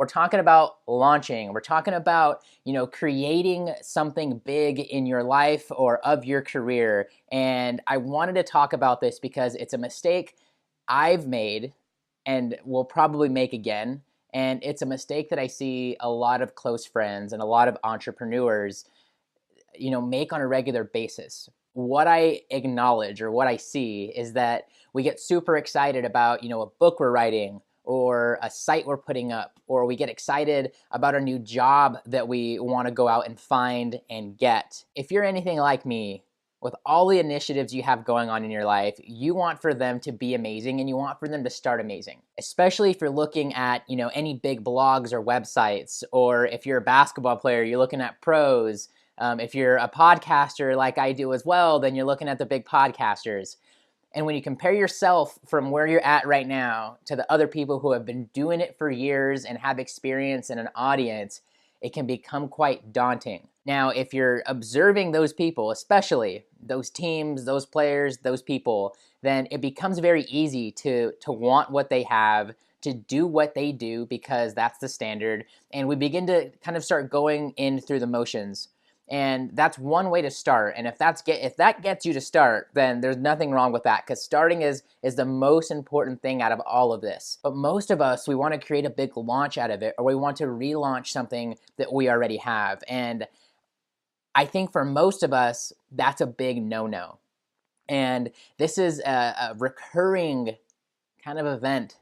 We're talking about launching. We're talking about, creating something big in your life or of your career. And I wanted to talk about this because it's a mistake I've made and will probably make again. And it's a mistake that I see a lot of close friends and a lot of entrepreneurs, make on a regular basis. What I acknowledge or what I see is that we get super excited about, a book we're writing or a site we're putting up, or we get excited about a new job that we want to go out and find and get. If you're anything like me, with all the initiatives you have going on in your life, you want for them to be amazing and you want for them to start amazing. Especially if you're looking at, any big blogs or websites, or if you're a basketball player, you're looking at pros. If you're a podcaster like I do as well, then you're looking at the big podcasters. And when you compare yourself from where you're at right now to the other people who have been doing it for years and have experience and an audience, it can become quite daunting. Now, if you're observing those people, especially those teams, those players, those people, then it becomes very easy to want what they have, to do what they do because that's the standard. And we begin to kind of start going in through the motions. And that's one way to start. And if that gets you to start, then there's nothing wrong with that, because starting is the most important thing out of all of this. But most of us, we want to create a big launch out of it, or we want to relaunch something that we already have. And I think for most of us, that's a big no-no. And this is a recurring kind of event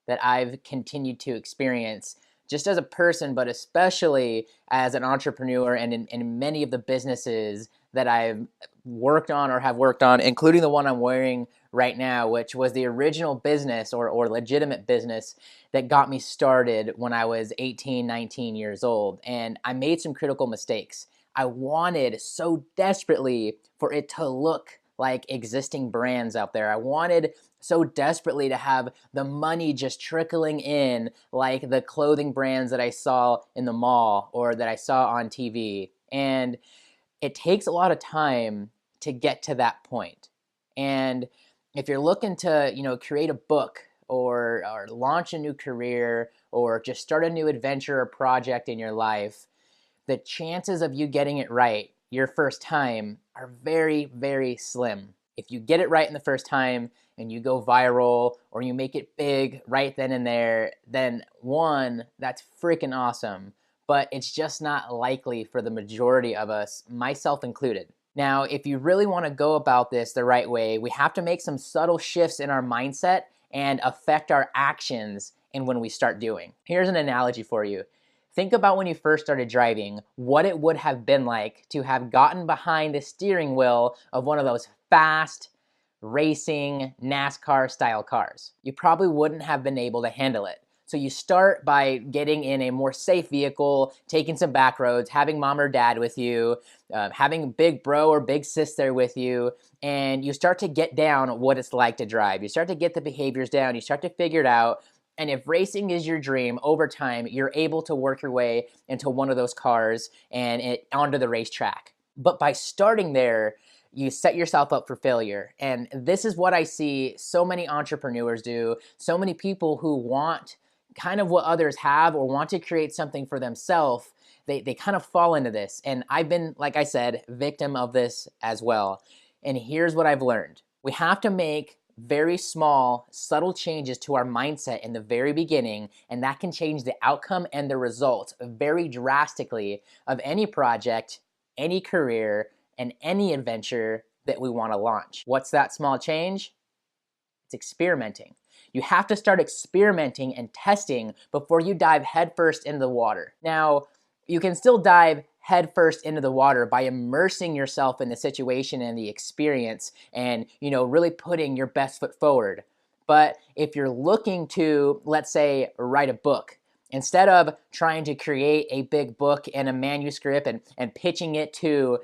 that I've continued to experience just as a person, but especially as an entrepreneur and in many of the businesses that I've worked on or have worked on, including the one I'm wearing right now, which was the original business or legitimate business that got me started when I was 18, 19 years old. And I made some critical mistakes. I wanted so desperately for it to look like existing brands out there. I wanted so desperately to have the money just trickling in like the clothing brands that I saw in the mall or that I saw on TV. And it takes a lot of time to get to that point. And if you're looking to, create a book or launch a new career or just start a new adventure or project in your life, the chances of you getting it right your first time are very, very slim. If you get it right in the first time and you go viral or you make it big right then and there, then one, that's freaking awesome. But it's just not likely for the majority of us, myself included. Now, if you really want to go about this the right way, we have to make some subtle shifts in our mindset and affect our actions in when we start doing. Here's an analogy for you. Think about when you first started driving, what it would have been like to have gotten behind the steering wheel of one of those fast, racing, NASCAR style cars. You probably wouldn't have been able to handle it. So you start by getting in a more safe vehicle, taking some back roads, having mom or dad with you, having big bro or big sis there with you, and you start to get down what it's like to drive. You start to get the behaviors down, you start to figure it out. And if racing is your dream, over time, you're able to work your way into one of those cars and onto the racetrack. But by starting there, you set yourself up for failure. And this is what I see so many entrepreneurs do, so many people who want kind of what others have or want to create something for themselves. They kind of fall into this. And I've been, like I said, victim of this as well. And here's what I've learned. We have to make very small, subtle changes to our mindset in the very beginning, and that can change the outcome and the results very drastically of any project, any career, and any adventure that we want to launch. What's that small change? It's experimenting. You have to start experimenting and testing before you dive headfirst into the water. Now, you can still dive headfirst into the water by immersing yourself in the situation and the experience and, really putting your best foot forward. But if you're looking to, let's say, write a book, instead of trying to create a big book and a manuscript and pitching it to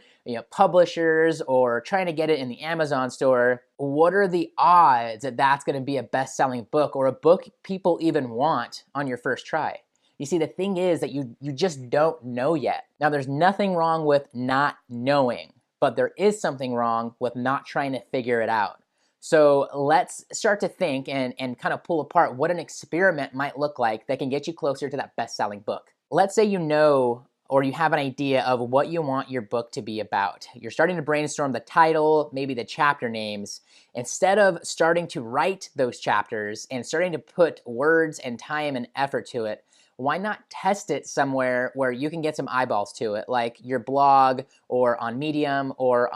publishers or trying to get it in the Amazon store, what are the odds that that's going to be a best-selling book or a book people even want on your first try? You see, the thing is that you just don't know yet. Now, there's nothing wrong with not knowing, but there is something wrong with not trying to figure it out. So let's start to think and kind of pull apart what an experiment might look like that can get you closer to that best-selling book. Let's say you know or you have an idea of what you want your book to be about. You're starting to brainstorm the title, maybe the chapter names. Instead of starting to write those chapters and starting to put words and time and effort to it, why not test it somewhere where you can get some eyeballs to it, like your blog or on Medium or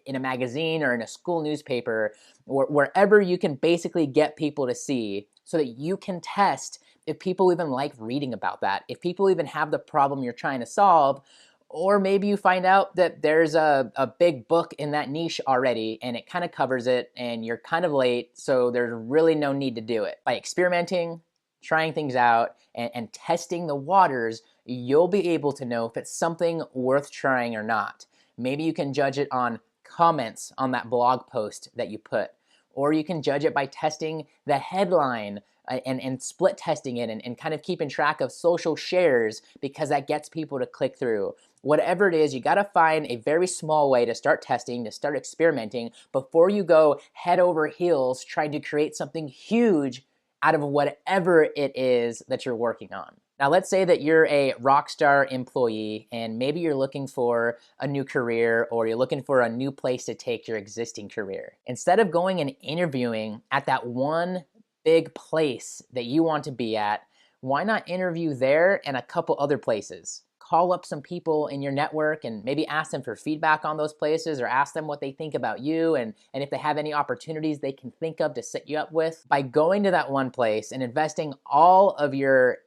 in a magazine or in a school newspaper, or wherever you can basically get people to see so that you can test if people even like reading about that, if people even have the problem you're trying to solve, or maybe you find out that there's a big book in that niche already and it kind of covers it and you're kind of late, so there's really no need to do it. By experimenting, trying things out, and testing the waters, you'll be able to know if it's something worth trying or not. Maybe you can judge it on comments on that blog post that you put, or you can judge it by testing the headline and split testing it and kind of keeping track of social shares because that gets people to click through. Whatever it is, you gotta find a very small way to start testing, to start experimenting before you go head over heels trying to create something huge out of whatever it is that you're working on. Now, let's say that you're a rockstar employee and maybe you're looking for a new career or you're looking for a new place to take your existing career. Instead of going and interviewing at that one big place that you want to be at, why not interview there and a couple other places? Call up some people in your network and maybe ask them for feedback on those places or ask them what they think about you and if they have any opportunities they can think of to set you up with. By going to that one place and investing all of your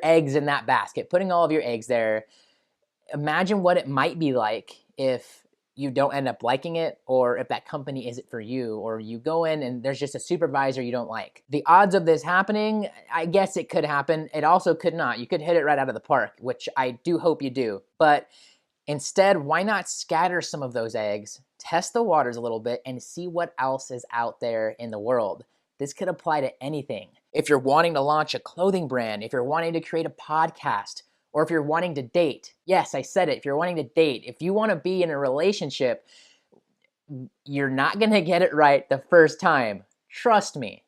eggs in that basket, putting all of your eggs there, imagine what it might be like if you don't end up liking it, or if that company isn't for you, or you go in and there's just a supervisor you don't like. The odds of this happening, I guess it could happen. It also could not. You could hit it right out of the park, which I do hope you do. But instead, why not scatter some of those eggs, test the waters a little bit, and see what else is out there in the world? This could apply to anything. If you're wanting to launch a clothing brand, if you're wanting to create a podcast, or if you're wanting to date. Yes, I said it. If you're wanting to date, if you want to be in a relationship, you're not going to get it right the first time. Trust me.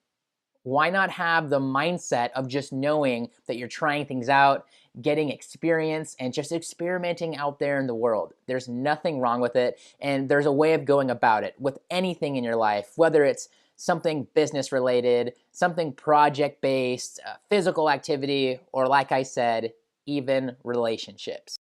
Why not have the mindset of just knowing that you're trying things out, getting experience, and just experimenting out there in the world? There's nothing wrong with it, and there's a way of going about it with anything in your life, whether it's something business related, something project based, physical activity, or like I said, even relationships.